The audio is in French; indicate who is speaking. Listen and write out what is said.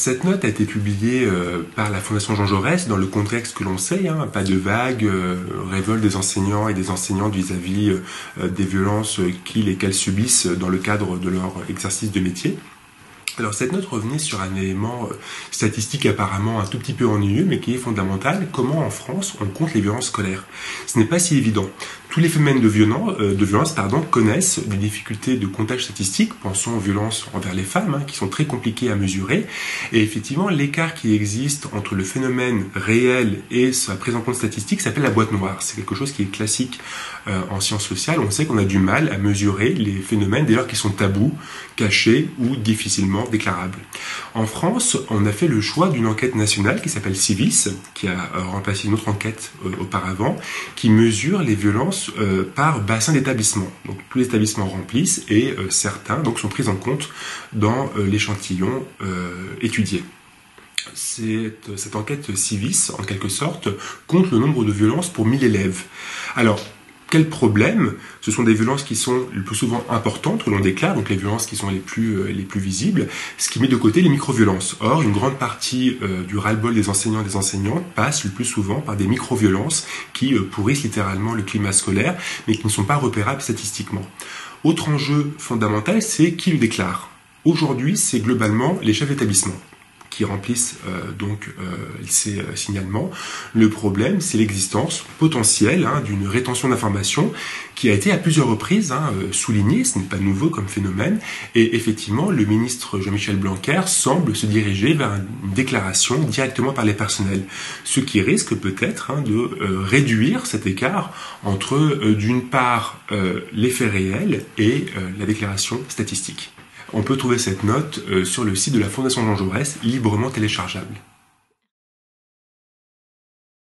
Speaker 1: cette note a été publiée par la Fondation Jean Jaurès dans le contexte que l'on sait, pas de vague, révolte des enseignants et des enseignantes vis-à-vis des violences qu'ils et qu'elles subissent dans le cadre de leur exercice de métier. Alors cette note revenait sur un élément statistique apparemment un tout petit peu ennuyeux, mais qui est fondamental. Comment en France on compte les violences scolaires? Ce n'est pas si évident. Tous les phénomènes de violence connaissent des difficultés de comptage statistique. Pensons aux violences envers les femmes, qui sont très compliquées à mesurer. Et effectivement, l'écart qui existe entre le phénomène réel et sa prise en compte statistique s'appelle la boîte noire. C'est quelque chose qui est classique en sciences sociales. On sait qu'on a du mal à mesurer les phénomènes dès lors qu'ils sont tabous, cachés ou difficilement déclarables. En France, on a fait le choix d'une enquête nationale qui s'appelle Civis, qui a remplacé une autre enquête auparavant, qui mesure les violences par bassin d'établissement. Donc tous les établissements remplissent et certains donc sont pris en compte dans l'échantillon étudié. Cette enquête Civis, en quelque sorte, compte le nombre de violences pour 1000 élèves. Alors, quel problème? Ce sont des violences qui sont le plus souvent importantes, que l'on déclare, donc les violences qui sont les plus visibles, ce qui met de côté les micro-violences. Or, une grande partie du ras-le-bol des enseignants et des enseignantes passe le plus souvent par des micro-violences qui pourrissent littéralement le climat scolaire, mais qui ne sont pas repérables statistiquement. Autre enjeu fondamental, c'est qui le déclare. Aujourd'hui, c'est globalement les chefs d'établissement qui remplissent ces signalements. Le problème, c'est l'existence potentielle d'une rétention d'informations qui a été à plusieurs reprises soulignée, ce n'est pas nouveau comme phénomène, et effectivement, le ministre Jean-Michel Blanquer semble se diriger vers une déclaration directement par les personnels, ce qui risque peut-être de réduire cet écart entre, d'une part, les faits réels et la déclaration statistique. On peut trouver cette note sur le site de la Fondation Jean Jaurès, librement téléchargeable.